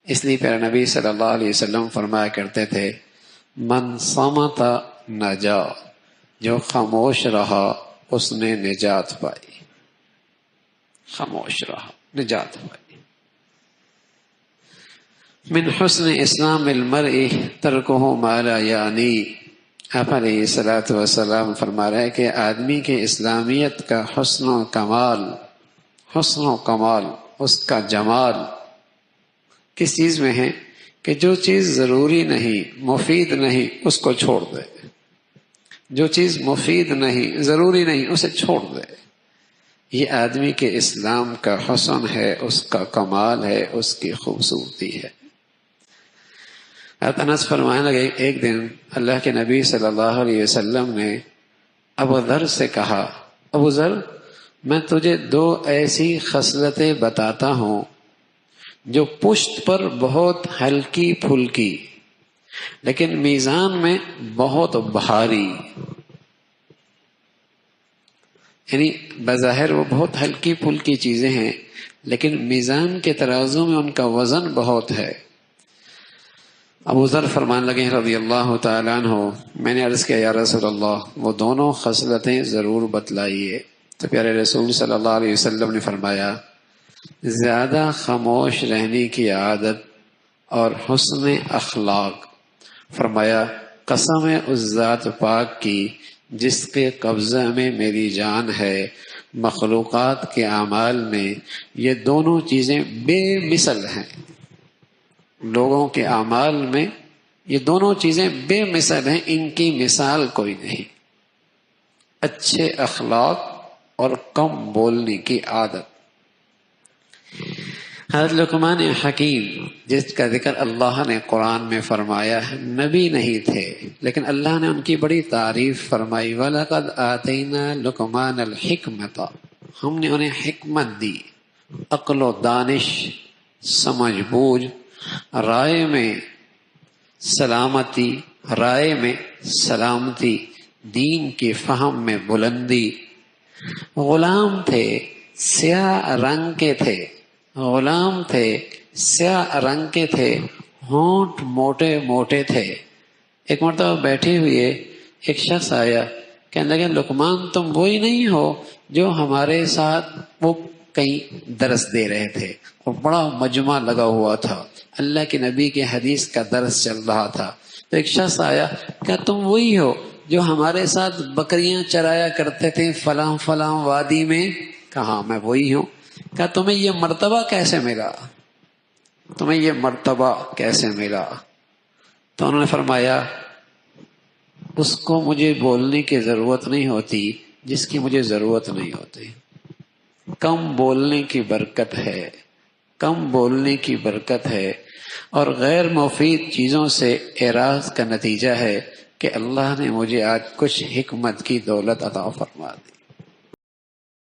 اس لیے پیارے نبی صلی اللہ علیہ وسلم فرمایا کرتے تھے من صمت نجا، جو خاموش رہا اس نے نجات پائی، خاموش رہا نجات پائی۔ من حسن اسلام المرء ترکہ ما لا یعنی، آپ علیہ الصلوۃ والسلام فرما رہے ہیں کہ آدمی کے اسلامیت کا حسن و کمال اس کا جمال کس چیز میں ہے کہ جو چیز ضروری نہیں، مفید نہیں، اس کو چھوڑ دے۔ جو چیز مفید نہیں، ضروری نہیں، اسے چھوڑ دے۔ یہ آدمی کے اسلام کا حسن ہے، اس کا کمال ہے، اس کی خوبصورتی ہے۔ انس فرمانے لگے ایک دن اللہ کے نبی صلی اللہ علیہ وسلم نے ابو ذر سے کہا، ابو ذر میں تجھے دو ایسی خصلتیں بتاتا ہوں جو پشت پر بہت ہلکی پھلکی لیکن میزان میں بہت بھاری، یعنی بظاہر وہ بہت ہلکی پھلکی چیزیں ہیں لیکن میزان کے ترازو میں ان کا وزن بہت ہے۔ ابو ذر فرمان لگے رضی اللہ تعالیٰ عنہ، میں نے عرض کیا یا رسول اللہ وہ دونوں خصلتیں ضرور بتلائیے۔ تو پیارے رسول صلی اللہ علیہ وسلم نے فرمایا زیادہ خاموش رہنے کی عادت اور حسن اخلاق۔ فرمایا قسم ہے اس ذات پاک کی جس کے قبضہ میں میری جان ہے، مخلوقات کے اعمال میں یہ دونوں چیزیں بے مثل ہیں۔ لوگوں کے اعمال میں یہ دونوں چیزیں بے مثل ہیں، ان کی مثال کوئی نہیں۔ اچھے اخلاق اور کم بولنے کی عادت۔ حضرت لقمان حکیم جس کا ذکر اللہ نے قرآن میں فرمایا ہے، نبی نہیں تھے لیکن اللہ نے ان کی بڑی تعریف فرمائی، وَلَقَدْ آتَيْنَا لُقْمَانَ الْحِكْمَةَ، ہم نے انہیں حکمت دی، عقل و دانش، سمجھ بوجھ، رائے میں سلامتی، دین کی فہم میں بلندی۔ غلام تھے سیاہ رنگ کے تھے، ہونٹ موٹے موٹے تھے۔ ایک مرتبہ بیٹھے ہوئے ایک شخص آیا، کہنے لگا لقمان تم وہی نہیں ہو جو ہمارے ساتھ وہ کہیں درس دے رہے تھے اور بڑا مجمع لگا ہوا تھا، اللہ کے نبی کے حدیث کا درس چل رہا تھا۔ تو ایک شخص آیا، کیا تم وہی ہو جو ہمارے ساتھ بکریاں چرایا کرتے تھے فلاں فلاں وادی میں؟ کہا میں وہی ہوں۔ کہا تمہیں یہ مرتبہ کیسے ملا؟ تو انہوں نے فرمایا اس کو مجھے بولنے کی ضرورت نہیں ہوتی جس کی مجھے ضرورت نہیں ہوتی۔ کم بولنے کی برکت ہے اور غیر مفید چیزوں سے اعراض کا نتیجہ ہے کہ اللہ نے مجھے آج کچھ حکمت کی دولت عطا فرما دی۔